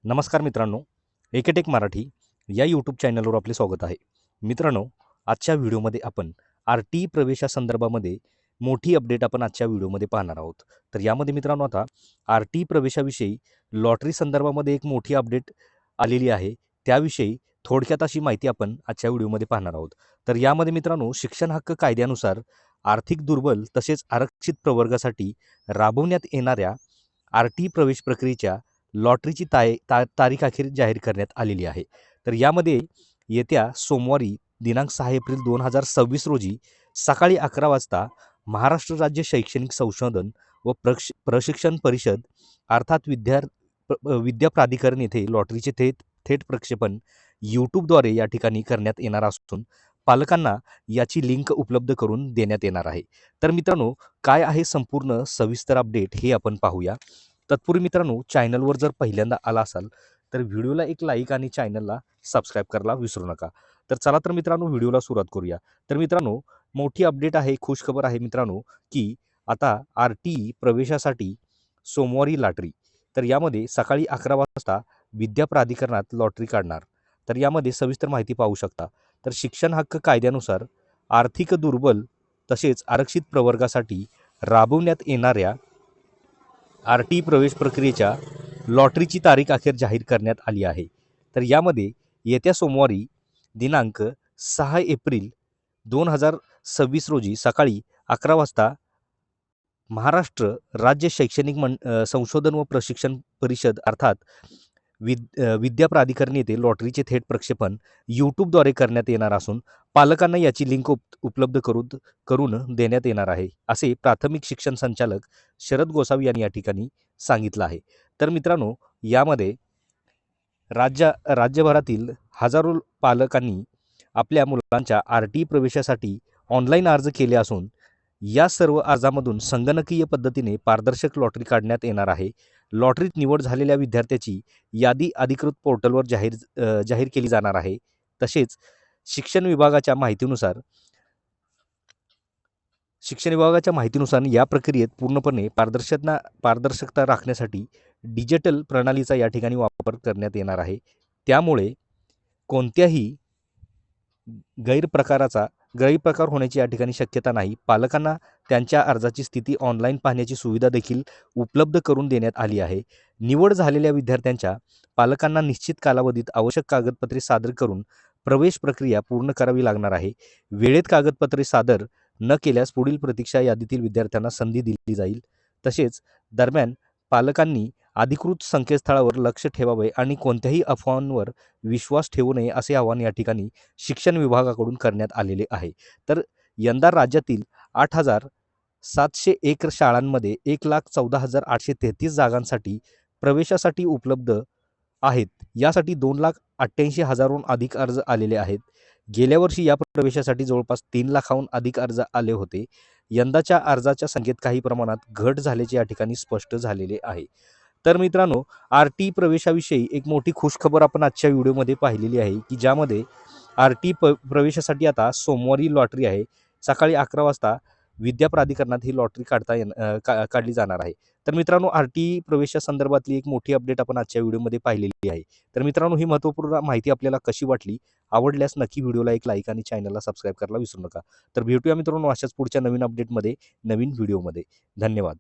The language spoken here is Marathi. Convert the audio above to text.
नमस्कार मित्रांनो, एकेटेक मराठी या यूट्यूब चॅनलवर आपले स्वागत आहे. मित्रांनो, आजच्या व्हिडिओमध्ये आपण आर-टी प्रवेशासंदर्भामध्ये मोठी अपडेट आपण आजच्या व्हिडिओमध्ये पाहणार आहोत. तर यामध्ये मित्रांनो आता आर-टी प्रवेशाविषयी लॉटरी संदर्भामध्ये एक मोठी अपडेट आलेली आहे. त्याविषयी थोडक्यात अशी माहिती आपण आजच्या व्हिडिओमध्ये पाहणार आहोत. तर यामध्ये मित्रांनो शिक्षण हक्क कायद्यानुसार आर्थिक दुर्बल तसेच आरक्षित प्रवर्गासाठी राबवण्यात येणाऱ्या आर-टी प्रवेश प्रक्रियेच्या लॉटरीची तारीख अखेर जाहीर करण्यात आलेली आहे. तर यामध्ये येत्या सोमवारी दिनांक 6 एप्रिल 2026 रोजी सकाळी 11 वाजता महाराष्ट्र राज्य शैक्षणिक संशोधन व प्रशिक्षण परिषद अर्थात विद्या प्राधिकरण येथे लॉटरीचे थेट थेट प्रक्षेपण यूट्यूबद्वारे या ठिकाणी करण्यात येणार असून पालकांना याची लिंक उपलब्ध करून देण्यात येणार आहे. तर मित्रांनो, काय आहे संपूर्ण सविस्तर अपडेट हे आपण पाहूया. तत्पूर्वी मित्रांनो, चॅनलवर जर पहिल्यांदा आला असाल तर व्हिडिओला एक लाईक आणि चॅनलला सबस्क्राईब करायला विसरू नका. तर चला तर मित्रांनो, व्हिडिओला सुरुवात करूया. तर मित्रांनो, मोठी अपडेट आहे, खुशखबर आहे मित्रांनो, की आता आर-टी प्रवेशासाठी सोमवारी लॉटरी. तर यामध्ये सकाळी 11 वाजता विद्या प्राधिकरणात लॉटरी काढणार. तर यामध्ये सविस्तर माहिती पाहू शकता. तर शिक्षण हक्क कायद्यानुसार आर्थिक दुर्बल तसेच आरक्षित प्रवर्गासाठी राबवण्यात येणाऱ्या आर-टी प्रवेश प्रक्रियेच्या लॉटरीची तारीख अखेर जाहीर करण्यात आली आहे. तर यामध्ये येत्या सोमवारी दिनांक 6 एप्रिल 2026 रोजी सकाळी 11 वाजता महाराष्ट्र राज्य शैक्षणिक संशोधन व प्रशिक्षण परिषद अर्थात विद्या प्राधिकरण येथे लॉटरीचे थेट प्रक्षेपण यूट्यूबद्वारे करण्यात येणार असून पालकांना याची लिंक उपलब्ध करून देण्यात येणार आहे, असे प्राथमिक शिक्षण संचालक शरद गोसावी यांनी या ठिकाणी सांगितलं आहे. तर मित्रांनो, यामध्ये राज्यभरातील हजारो पालकांनी आपल्या मुलांच्या आर-टी प्रवेशासाठी ऑनलाईन अर्ज केले असून या सर्व अर्जामधून संगणकीय पद्धतीने पारदर्शक लॉटरी काढण्यात येणार आहे. लॉटरीत निवड झालेल्या विद्यार्थ्याची यादी अधिकृत पोर्टलवर जाहीर केली जाणार आहे. तसेच शिक्षण विभागाच्या माहितीनुसार या प्रक्रियेत पूर्णपणे पारदर्शकता राखण्यासाठी डिजिटल प्रणालीचा या ठिकाणी वापर करण्यात येणार आहे. त्यामुळे कोणत्याही गैरप्रकार होण्याची या ठिकाणी शक्यता नाही. पालकांना त्यांच्या अर्जाची स्थिती ऑनलाईन पाहण्याची सुविधा देखील उपलब्ध करून देण्यात आली आहे. निवड झालेल्या विद्यार्थ्यांच्या पालकांना निश्चित कालावधीत आवश्यक कागदपत्रे सादर करून प्रवेश प्रक्रिया पूर्ण करावी लागणार आहे. वेळेत कागदपत्रे सादर न केल्यास पुढील प्रतीक्षा यादीतील विद्यार्थ्यांना संधी दिली जाईल. तसेच दरम्यान पालकांनी अधिकृत संकेतस्थळावर लक्ष ठेवावे आणि कोणत्याही अफवांवर विश्वास ठेवू नये, असे आवाहन या ठिकाणी शिक्षण विभागाकडून करण्यात आलेले आहे. तर यंदा राज्यातील 8,701 शाळांमध्ये 1,14,833 जागांसाठी प्रवेशासाठी उपलब्ध आहेत. यासाठी 2,88,000हून अधिक अर्ज आलेले आहेत. गेल्या वर्षी या प्रवेशासाठी जवळपास 3 लाखाहून अधिक अर्ज आले होते. यंदाच्या अर्जाच्या संख्येत काही प्रमाणात घट झाल्याचे या ठिकाणी स्पष्ट झालेले आहे. तर मित्रांनो, आर-टी प्रवेशाविषयी एक मोठी खुशखबर आपण आजच्या व्हिडिओमध्ये पाहिलेली आहे, की ज्यामध्ये आर-टी प्रवेशासाठी आता सोमवारी लॉटरी आहे. सकाळी 11 वाजता विद्या प्राधिकरणात ही लॉटरी काढली जाणार आहे. तर मित्रांनो, आर-टी प्रवेशासंदर्भातली एक मोठी अपडेट आपण आजच्या व्हिडिओमध्ये पाहिलेली आहे. तर मित्रांनो, ही महत्त्वपूर्ण माहिती आपल्याला कशी वाटली? आवडल्यास नक्की व्हिडिओला एक लाईक आणि चॅनलला सबस्क्राईब करायला विसरू नका. तर भेटूया मित्रांनो अशाच पुढच्या नवीन अपडेटमध्ये, नवीन व्हिडिओमध्ये. धन्यवाद.